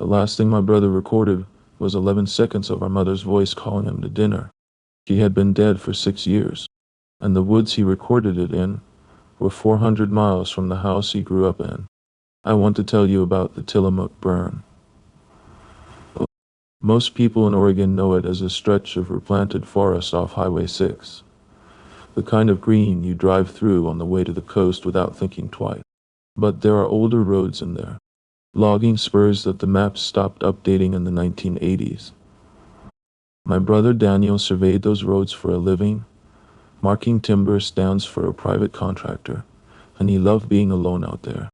The last thing my brother recorded was 11 seconds of our mother's voice calling him to dinner. She had been dead for 6 years, and the woods he recorded it in were 400 miles from the house he grew up in. I want to tell you about the Tillamook Burn. Most people in Oregon know it as a stretch of replanted forest off Highway 6, the kind of green you drive through on the way to the coast without thinking twice. But there are older roads in there, logging spurs that the maps stopped updating in the 1980s. My brother Daniel surveyed those roads for a living, marking timber stands for a private contractor, and he loved being alone out there.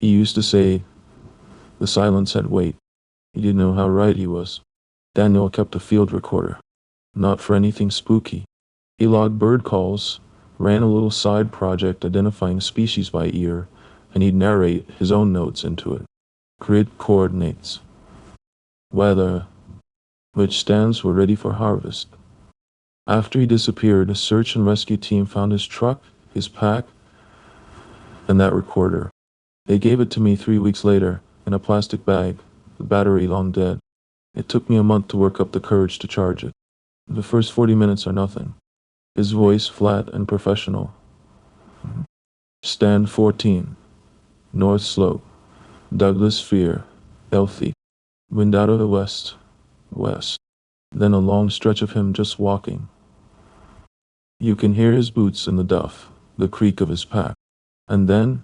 He used to say, the silence had weight. He didn't know how right he was. Daniel kept a field recorder, not for anything spooky. He logged bird calls, ran a little side project identifying species by ear, and he'd narrate his own notes into it. Grid coordinates. Weather. Which stands were ready for harvest. After he disappeared, a search and rescue team found his truck, his pack, and that recorder. They gave it to me 3 weeks later, in a plastic bag, the battery long dead. It took me a month to work up the courage to charge it. The first 40 minutes are nothing. His voice flat and professional. Stand 14. North slope. Douglas Fear. Healthy. Wind out of the west. West. Then a long stretch of him just walking. You can hear his boots in the duff, the creak of his pack. And then,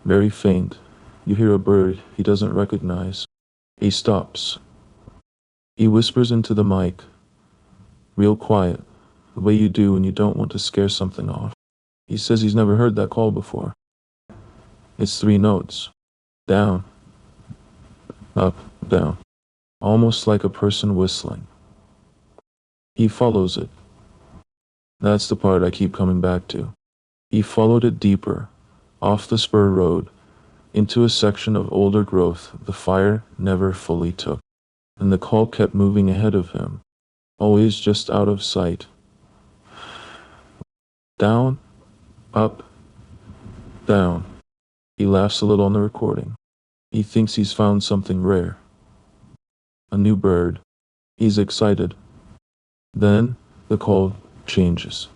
very faint, you hear a bird he doesn't recognize. He stops. He whispers into the mic, real quiet, the way you do when you don't want to scare something off. He says he's never heard that call before. It's 3 notes. Down. Up, down. Almost like a person whistling. He follows it. That's the part I keep coming back to. He followed it deeper, off the spur road, into a section of older growth the fire never fully took. And the call kept moving ahead of him, always just out of sight. Down, up, down. He laughs a little on the recording. He thinks he's found something rare. A new bird. He's excited. Then, the call changes.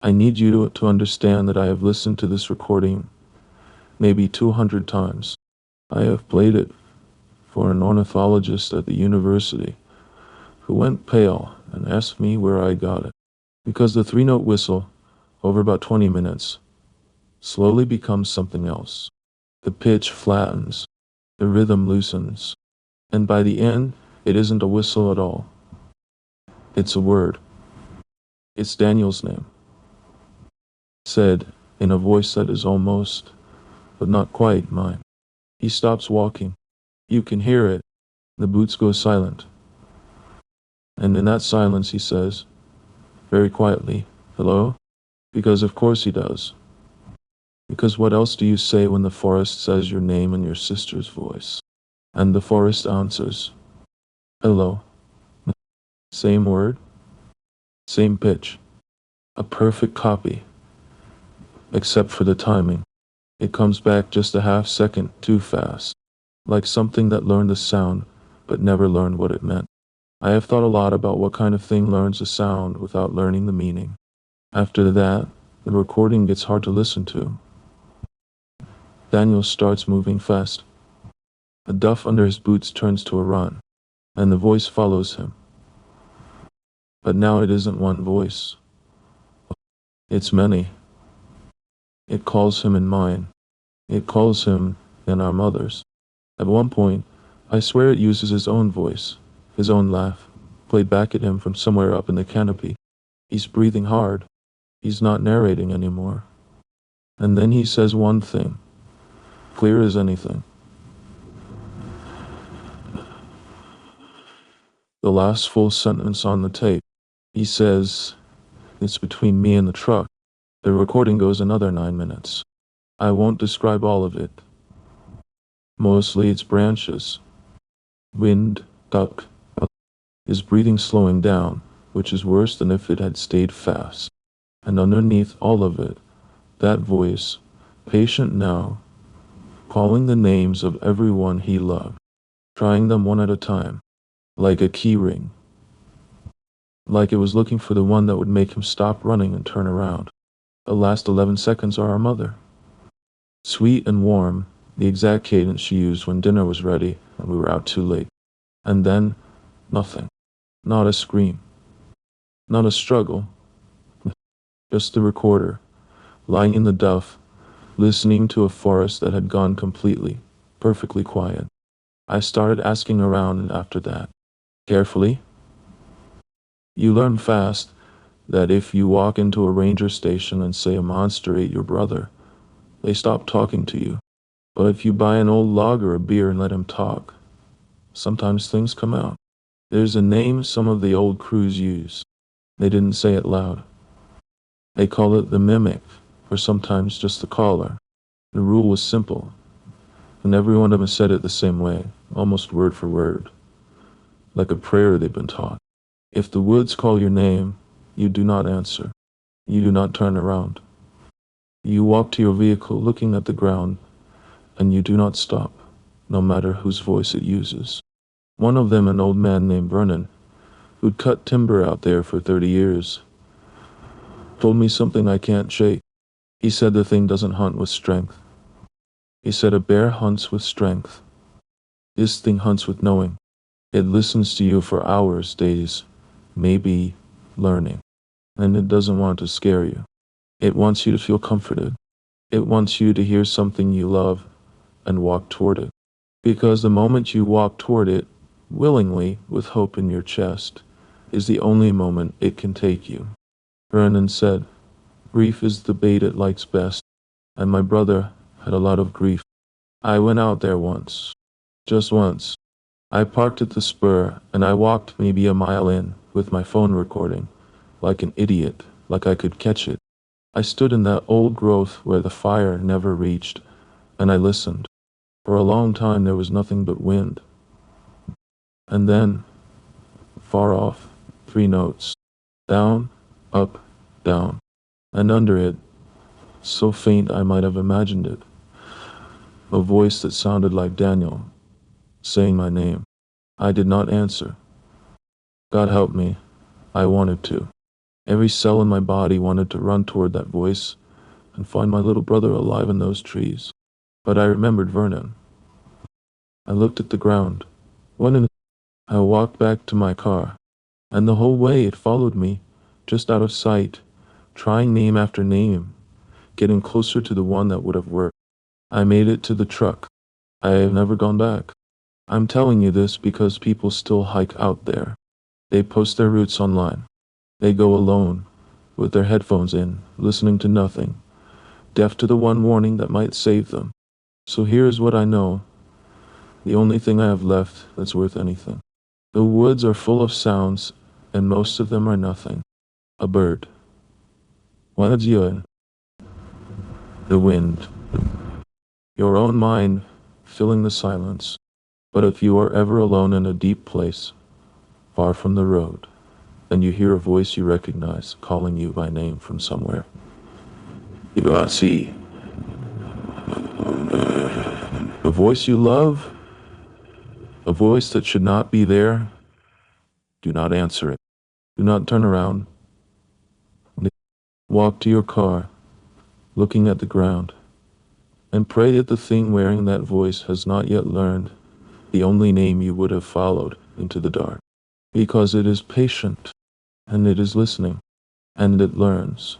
I need you to understand that I have listened to this recording maybe 200 times. I have played it for an ornithologist at the university who went pale and asked me where I got it. Because the 3-note whistle, over about 20 minutes, slowly becomes something else. The pitch flattens, the rhythm loosens, and by the end, it isn't a whistle at all. It's a word. It's Daniel's name, said in a voice that is almost, but not quite, mine. He stops walking. You can hear it. The boots go silent. And in that silence he says, very quietly, hello? Because of course he does. Because what else do you say when the forest says your name in your sister's voice? And the forest answers, hello. Same word, same pitch. A perfect copy. Except for the timing. It comes back just a half second too fast. Like something that learned the sound, but never learned what it meant. I have thought a lot about what kind of thing learns a sound without learning the meaning. After that, the recording gets hard to listen to. Daniel starts moving fast. The duff under his boots turns to a run, and the voice follows him. But now it isn't one voice. It's many. It calls him in mine. It calls him in our mother's. At one point, I swear it uses his own voice, his own laugh, played back at him from somewhere up in the canopy. He's breathing hard. He's not narrating anymore. And then he says one thing, clear as anything. The last full sentence on the tape. He says, it's between me and the truck. The recording goes another 9 minutes. I won't describe all of it. Mostly it's branches. Wind, duck. His breathing slowing down, which is worse than if it had stayed fast. And underneath all of it, that voice, patient now, calling the names of everyone he loved. trying them one at a time, like a key ring, like it was looking for the one that would make him stop running and turn around. The last 11 seconds are our mother. Sweet and warm, the exact cadence she used when dinner was ready and we were out too late. And then, nothing. Not a scream. Not a struggle. Just the recorder, lying in the duff, listening to a forest that had gone completely, perfectly quiet. I started asking around, and after that, carefully, you learn fast that if you walk into a ranger station and say a monster ate your brother, they stop talking to you. But if you buy an old log or a beer and let him talk, sometimes things come out. There's a name some of the old crews use. They didn't say it loud. They call it the mimic, or sometimes just the caller. The rule was simple, and every one of them said it the same way, almost word for word, like a prayer they'd been taught. If the woods call your name, you do not answer. You do not turn around. You walk to your vehicle looking at the ground, and you do not stop, no matter whose voice it uses. One of them, an old man named Vernon, who'd cut timber out there for 30 years, told me something I can't shake. He said the thing doesn't hunt with strength. He said a bear hunts with strength. This thing hunts with knowing. It listens to you for hours, days, maybe learning. And it doesn't want to scare you. It wants you to feel comforted. It wants you to hear something you love and walk toward it. Because the moment you walk toward it, willingly, with hope in your chest, is the only moment it can take you. Vernon said, grief is the bait it likes best, and my brother had a lot of grief. I went out there once. Just once. I parked at the spur, and I walked maybe a mile in, with my phone recording, like an idiot, like I could catch it. I stood in that old growth where the fire never reached, and I listened. For a long time there was nothing but wind. And then, far off, 3 notes. Down, up, down. And under it, so faint I might have imagined it, a voice that sounded like Daniel, saying my name. I did not answer. God help me, I wanted to. Every cell in my body wanted to run toward that voice and find my little brother alive in those trees. But I remembered Vernon. I looked at the ground. I walked back to my car, and the whole way it followed me, just out of sight, trying name after name, getting closer to the one that would have worked. I made it to the truck. I have never gone back. I'm telling you this because people still hike out there. They post their routes online. They go alone, with their headphones in, listening to nothing, deaf to the one warning that might save them. So here's what I know. The only thing I have left that's worth anything. The woods are full of sounds, and most of them are nothing. A bird. One the wind. Your own mind filling the silence. But if you are ever alone in a deep place, far from the road, and you hear a voice you recognize calling you by name from somewhere, you see a voice you love, a voice that should not be there. Do not answer it. Do not turn around. Walk to your car, looking at the ground, and pray that the thing wearing that voice has not yet learned the only name you would have followed into the dark, because it is patient, and it is listening, and it learns.